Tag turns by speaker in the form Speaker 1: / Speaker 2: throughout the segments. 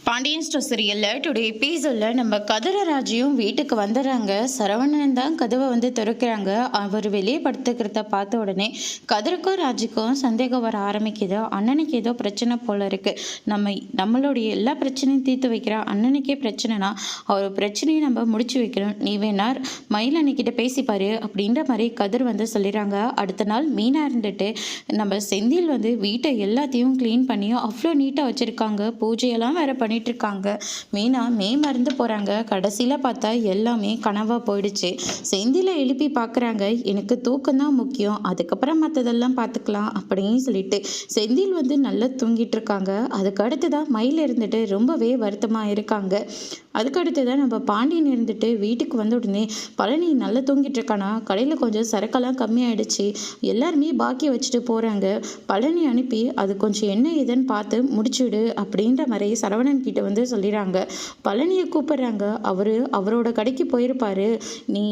Speaker 1: Pandian store சீரியலில் today எபிசோடில் நம்ம கதிரராஜையும் வீட்டுக்கு வந்துடுறாங்க. சரவணன் தான் கதவை திறக்கிறாங்க. அவர் வெளியே படுத்துக்கிறத பார்த்த உடனே கதிருக்கும் ராஜுக்கும் சந்தேகம் வர ஆரம்பிக்குது. அண்ணனுக்கு ஏதோ பிரச்சனை போல இருக்கு. நம்மளுடைய எல்லா பிரச்சனையும் தீர்த்து வைக்கிற அண்ணனுக்கே பிரச்சனைனா அவர் பிரச்சனையை நம்ம முடிச்சு வைக்கணும். நீ வேணா மயில் அன்னைக்கிட்ட பேசிப்பாரு அப்படின்ற மாதிரி கதிர் சொல்லிடுறாங்க. அடுத்த நாள் மீனா இருந்துட்டு நம்ம செந்தில் வீட்டை எல்லாத்தையும் க்ளீன் பண்ணி அவ்வளோ நீட்டாக வச்சுருக்காங்க. பூஜையெல்லாம் வேற பண்ணிட்டு இருக்காங்க. மீனா மறந்து போறாங்க. கடைசியில பார்த்தா எல்லாமே கனவா போயிடுச்சு. செந்தில எழுப்பி பார்க்குறாங்க. எனக்கு தூக்கம் தான் முக்கியம், அதுக்கப்புறம் மற்றதெல்லாம் பார்த்துக்கலாம் அப்படின்னு சொல்லிட்டு செந்தில் நல்லா தூங்கிட்டு இருக்காங்க. அதுக்கு அடுத்துதான் மயில் இருந்துட்டு ரொம்பவே வருத்தமா இருக்காங்க. அதுக்கு அடுத்துதான் நம்ம பாண்டியன் இருந்துட்டு வீட்டுக்கு வந்த உடனே பழனி நல்லா தூங்கிட்டு இருக்கானா, கடையில் கொஞ்சம் சரக்கெல்லாம் கம்மியாயிடுச்சு, எல்லாருமே பாக்கி வச்சுட்டு போறாங்க. பழனி அனுப்பி அது கொஞ்சம் என்ன ஏதுன்னு பார்த்து முடிச்சுடு அப்படின்ற மாதிரி சரவணன் கிட்ட சொல்லிடுறாங்க. பழனியை கூப்பிடுறாங்க. அவரோட கடைக்கு போயிருப்பாரு. நீ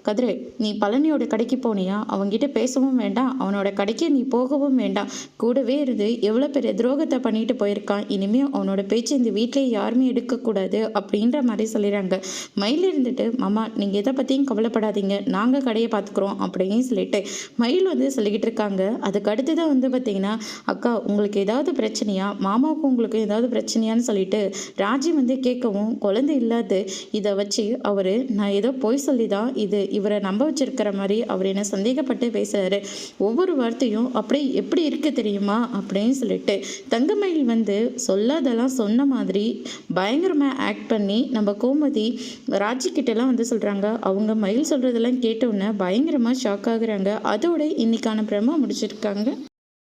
Speaker 1: கதிரை, நீ பழனியோட கடைக்கு போனியா? அவங்கிட்ட பேசவும் வேண்டாம், அவனோட கடைக்கு நீ போகவும் வேண்டாம். கூடவே இருந்து எவ்வளோ பெரிய துரோகத்தை பண்ணிட்டு போயிருக்கான். இனிமேல் அவனோட பேச்சு இந்த வீட்டிலே யாருமே எடுக்கக்கூடாது அப்படின்ற மாதிரி சொல்லிடுறாங்க. மயில் இருந்துட்டு மாமா நீங்கள் எதை பற்றியும் கவலைப்படாதீங்க, நாங்கள் கடையை பார்த்துக்குறோம் அப்படின்னு சொல்லிட்டு மயில் சொல்லிக்கிட்டு இருக்காங்க. அதுக்கு அடுத்து தான் பார்த்தீங்கன்னா, அக்கா உங்களுக்கு ஏதாவது பிரச்சனையா, மாமாவுக்கு உங்களுக்கு ஏதாவது பிரச்சனையான்னு சொல்லிட்டு ராஜி கேட்கவும், குழந்தை இல்லாத இதை வச்சு நான் ஏதோ பொய் சொல்லி தான் இவரை நம்ப வச்சிருக்கிற மாதிரி அவர் என்ன சந்தேகப்பட்டு பேசுறாரு. ஒவ்வொரு வார்த்தையும் அப்படி எப்படி இருக்கு தெரியுமா அப்படின்னு சொல்லிட்டு தங்கமயில் சொல்லாதெல்லாம் சொன்ன மாதிரி பயங்கரமா ஆக்ட் பண்ணி நம்ம கோமதி ராஜி கிட்டலாம் சொல்றாங்க. அவங்க மயில் சொல்றதெல்லாம் கேட்டோன்னே பயங்கரமா ஷாக் ஆகுறாங்க. அதோட இன்னைக்கான பிரமா முடிச்சிருக்காங்க.